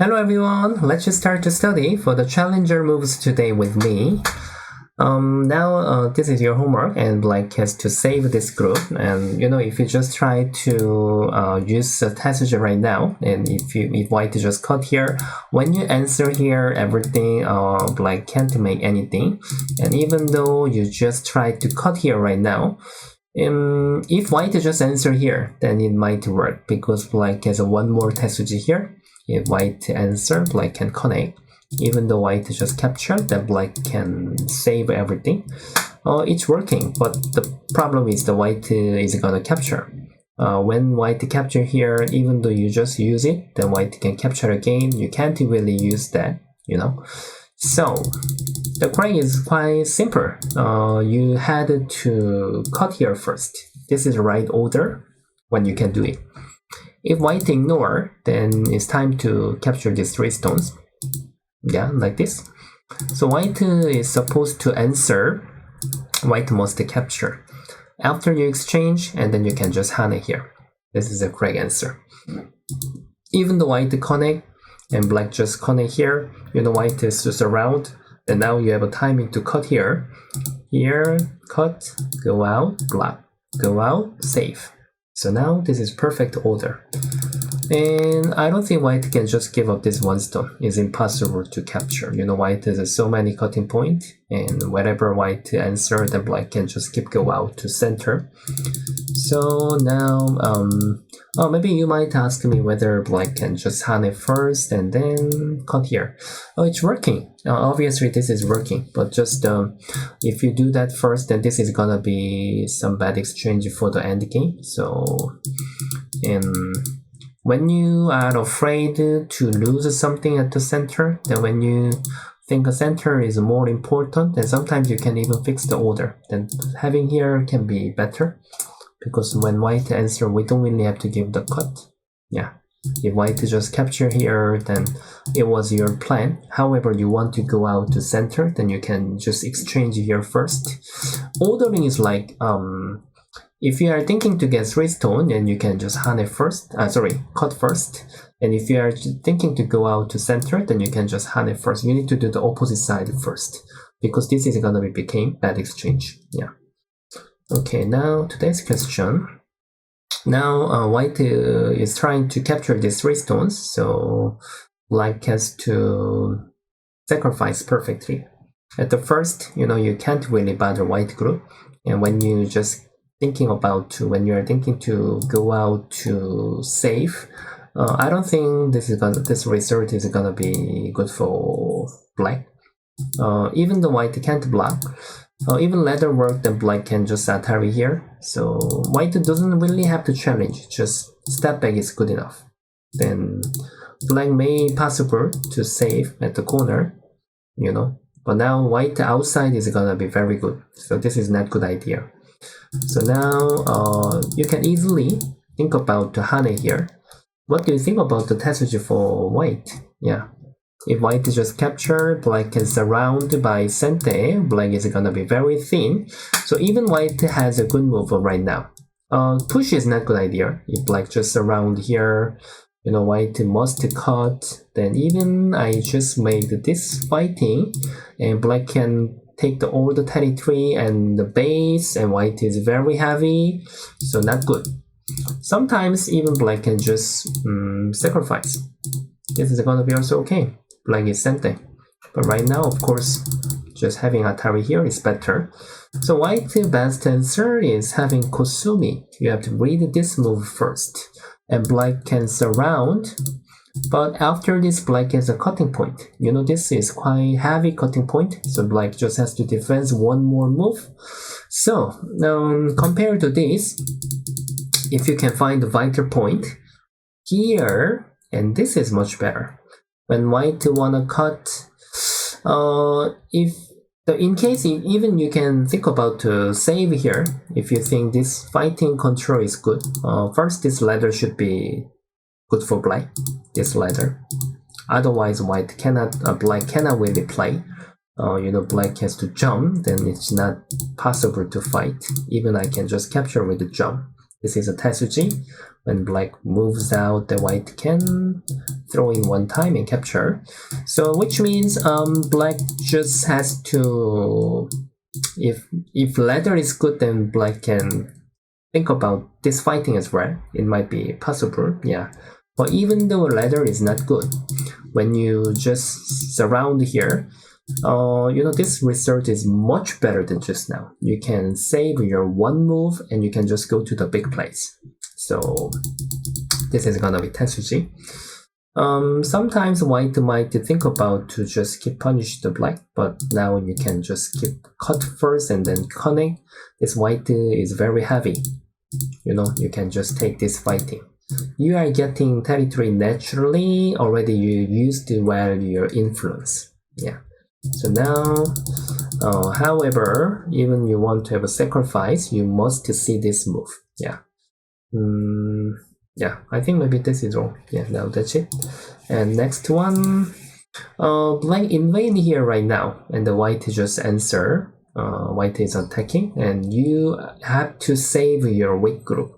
Hello everyone, let's just start to study for the challenger moves today with me. This is your homework and Black has to save this group, and if you just try to use a passage right now, and if White just cut here, when you answer here everything, Black can't make anything, and even though you just try to cut here right now, if White just answer here, then it might work because Black has one more passage here. If White answer, Black can connect. Even though White just captured, then Black can save everything. It's working, but the problem is the White is gonna capture. When White capture here, even though you just use it, then White can capture again. You can't really use that, So the correct is quite simple. You had to cut here first. This is the right order when you can do it. If White ignore, then it's time to capture these three stones. Yeah, like this. So White is supposed to answer. White must capture. After you exchange, and then you can just hand it here. This is the correct answer. Even though White connect and Black just connect here, White is just around, and now you have a timing to cut here. Here, cut, go out, block, go out, save. So now this is perfect order. And I don't think White can just give up this one stone. It's impossible to capture. White has so many cutting points, and whatever White answer, then Black can just keep go out to center. So now, maybe you might ask me whether Black can just hand it first and then cut here. Oh, it's working. Obviously, this is working, but just if you do that first, then this is gonna be some bad exchange for the end game. So, when you are afraid to lose something at the center, then when you think the center is more important, then sometimes you can even fix the order. Then having here can be better, because when White answer, we don't really have to give the cut. Yeah, if White just capture here, then it was your plan. However, you want to go out to center, then you can just exchange here first. Ordering is like, if you are thinking to get 3 stone, then you can just hand it first. Cut first. And if you are thinking to go out to center, then you can just hand it first. You need to do the opposite side first, because this is gonna become bad exchange. Yeah. Okay, now today's question. Now White is trying to capture these 3 stones, so Black has to sacrifice perfectly. At the first, you can't really bother White group, and when you just when you are thinking to go out to save, I don't think this result is gonna be good for Black. Even the White can't block, even leather work, then Black can just Atari here. So White doesn't really have to challenge, just step back is good enough. Then Black may possible to save at the corner, but now White outside is gonna be very good. So this is not good idea. So now you can easily think about the Hane here. What do you think about the passage for White? Yeah, if White is just captured, Black is surrounded by Sente, Black is gonna be very thin. So even White has a good move right now. Push is not good idea. If Black just surround here, White must cut. Then even I just made this fighting, and Black can take all the territory and the base, and White is very heavy, so not good. Sometimes even Black can just sacrifice. This is gonna be also okay. Black is Sente. But right now, of course, just having Atari here is better. So White's best answer is having Kosumi. You have to read this move first. And Black can surround. But after this, Black has a cutting point. This is quite heavy cutting point, so Black just has to defend one more move. So, compared to this, if you can find the vital point here, and this is much better. When White wanna cut, in case even you can think about to save here, if you think this fighting control is good. First, this ladder should be good for Black, this ladder. Otherwise, Black cannot really play. Black has to jump, then it's not possible to fight. Even I can just capture with the jump. This is a Tetsuji. When black moves out, the white can throw in one time and capture. So which means black just has to, if ladder is good, then black can think about this fighting as well. It might be possible, yeah. But even though ladder is not good, when you just surround here, this result is much better than just now. You can save your one move and you can just go to the big place. So this is gonna be Tetsuji. Sometimes white might think about to just keep punish the black, but now you can just keep cut first and then connect. This white is very heavy. You can just take this fighting. You are getting territory naturally, already you used well your influence. Yeah. So now, however, even you want to have a sacrifice, you must see this move. Yeah. Yeah, I think maybe this is wrong. Yeah, now that's it. And next one, black invade here right now, and the white just answer. White is attacking, and you have to save your weak group.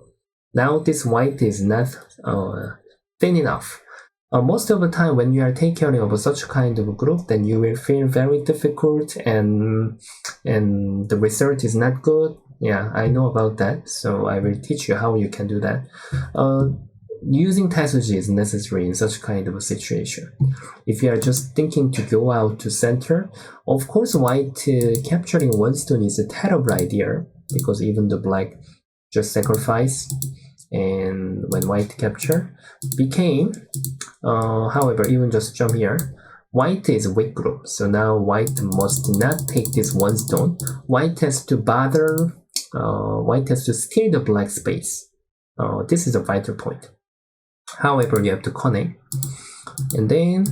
Now this white is not thin enough. Most of the time when you are taking care of such kind of group, then you will feel very difficult and the result is not good. Yeah, I know about that, so I will teach you how you can do that. Using Tetsuji is necessary in such kind of a situation. If you are just thinking to go out to center, of course white capturing one stone is a terrible idea, because even the black just sacrifice, and when white capture became, however, even just jump here, white is weak group, so now white must not take this one stone. White has to steal the black space. This is a vital point. However, you have to connect, and then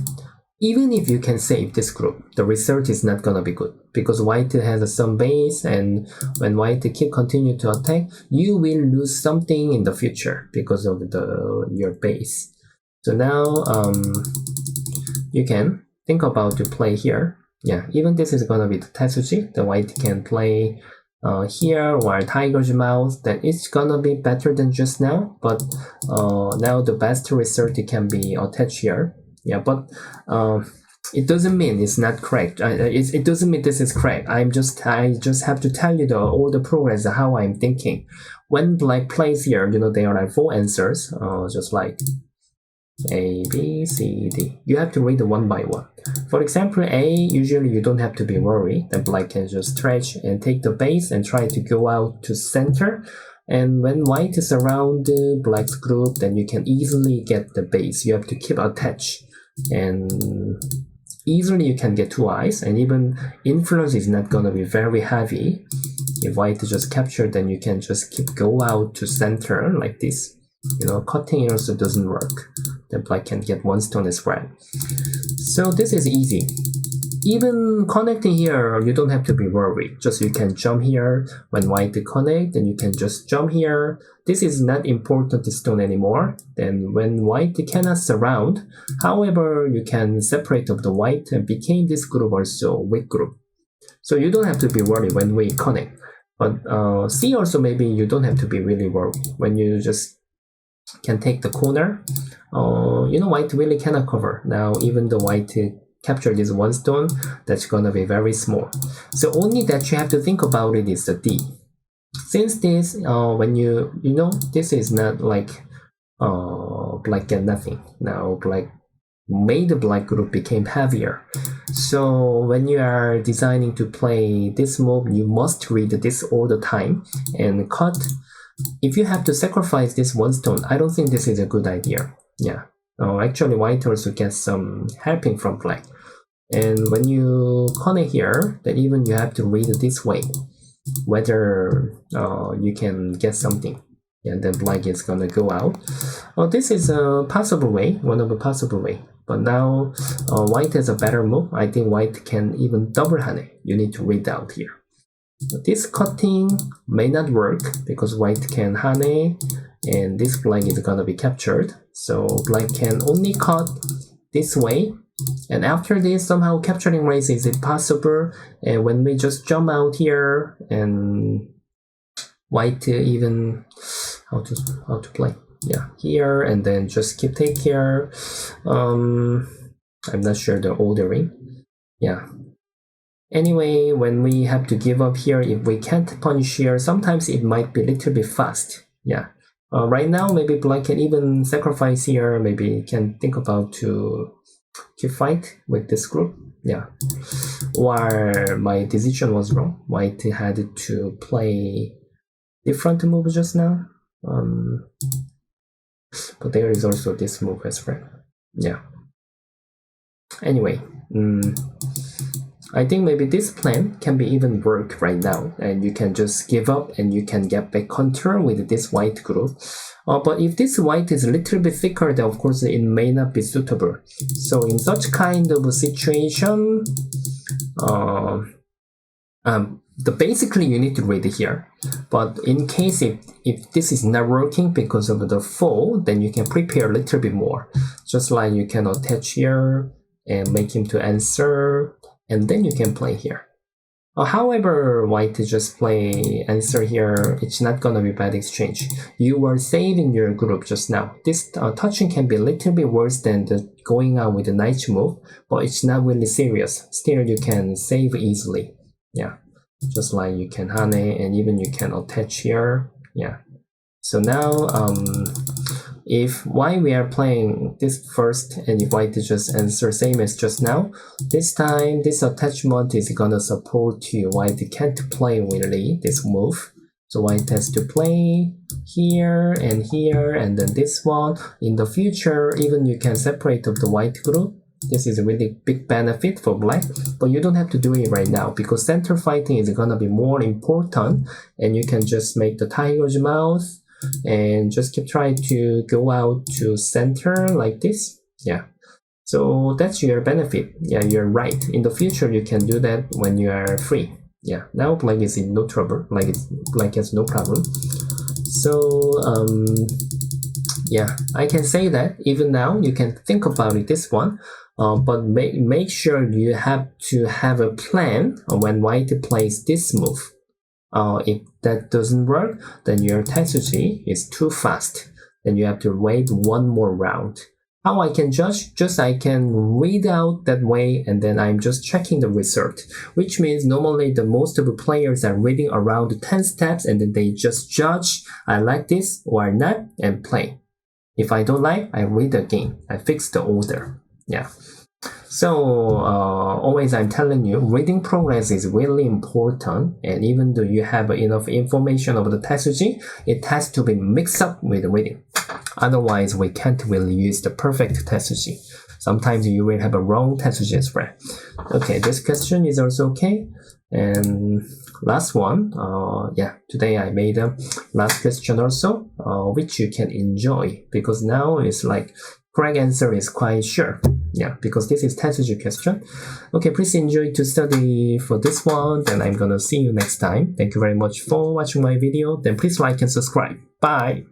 even if you can save this group, the result is not gonna be good, because white has some base, and when white continue to attack, you will lose something in the future because of your base. So now you can think about to play here. Yeah, even this is gonna be the Tetsuji. The white can play here or tiger's mouth. That it's gonna be better than just now, but now the best result can be attached here. Yeah, but it doesn't mean it's not correct. It doesn't mean this is correct. I just have to tell you all the progress how I'm thinking. When black plays here, there are like 4 answers, just like A, B, C, D. You have to read one by one. For example, A, usually you don't have to be worried. Then black can just stretch and take the base and try to go out to center. And when white is around the black's group, then you can easily get the base. You have to keep attached. And easily you can get 2 eyes, and even influence is not gonna be very heavy. If white just capture, then you can just keep go out to center like this. Cutting also doesn't work. Then black can get 1 stone as well. So this is easy. Even connecting here, you don't have to be worried. Just you can jump here. When white connect, then you can just jump here. This is not important stone anymore. Then when white cannot surround, however, you can separate of the white and became this group also weak group. So you don't have to be worried when we connect. But C also maybe you don't have to be really worried. When you just can take the corner, white really cannot cover. Now even the white capture this 1 stone, that's gonna be very small. So only that you have to think about it is the D. Since this, when this is not like black get nothing. Now black made the black group became heavier. So when you are designing to play this move, you must read this all the time and cut. If you have to sacrifice this 1 stone, I don't think this is a good idea. Yeah. Actually, white also gets some helping from black. And when you connect here, then even you have to read it this way, whether you can get something. And then black is gonna go out. This is a possible way, one of the possible way. But now white has a better move. I think white can even double hane. You need to read out here. But this cutting may not work because white can hane, and this black is gonna be captured. So black can only cut this way. And after this, somehow capturing race is impossible. And when we just jump out here, and white even how to play. Yeah, here, and then just take care. I'm not sure the ordering. Yeah. Anyway, when we have to give up here, if we can't punish here, sometimes it might be a little bit fast. Yeah. Right now, maybe black can even sacrifice here. Maybe can think about to fight with this group. Yeah. Or my decision was wrong. White had to play different move just now. But there is also this move as well. Yeah. Anyway, I think maybe this plan can be even work right now, and you can just give up and you can get back control with this white group. But if this white is a little bit thicker, then of course it may not be suitable. So in such kind of a situation, basically you need to read here. But in case if this is not working because of the fall, then you can prepare a little bit more. Just like you can attach here and make him to answer, and then you can play here. However, white just play answer here, it's not gonna be bad exchange. You were saving your group just now. This touching can be a little bit worse than the going out with the knight move, but it's not really serious. Still, you can save easily. Yeah, just like you can hane, and even you can attach here. Yeah. So now, if while we are playing this first, and if white just answer same as just now, this time this attachment is gonna support you. White can't play really this move, so white has to play here, and then this one. In the future, even you can separate of the white group. This is a really big benefit for black, but you don't have to do it right now because center fighting is gonna be more important, and you can just make the tiger's mouth and just keep trying to go out to center like this. Yeah, so that's your benefit. Yeah, you're right. In the future, you can do that when you are free. Yeah, now black is in no trouble. Black has no problem. So yeah, I can say that even now you can think about it this one. But make sure you have to have a plan when white plays this move. If that doesn't work, then your Tetsuji is too fast. Then you have to wait one more round. How I can judge? Just I can read out that way, and then I'm just checking the result. Which means normally the most of the players are reading around 10 steps, and then they just judge, I like this or not, and play. If I don't like, I read again. I fix the order. Yeah. So always I'm telling you, reading progress is really important, and even though you have enough information of the Tetsuji, it has to be mixed up with reading. Otherwise, we can't really use the perfect Tetsuji. Sometimes you will have a wrong Tetsuji as well. Okay, this question is also okay. And last one, yeah, today I made a last question also, which you can enjoy, because now it's like correct answer is quite sure. Yeah, because this is Tetsuji question. Okay, please enjoy to study for this one. Then I'm gonna see you next time. Thank you very much for watching my video. Then please like and subscribe. Bye.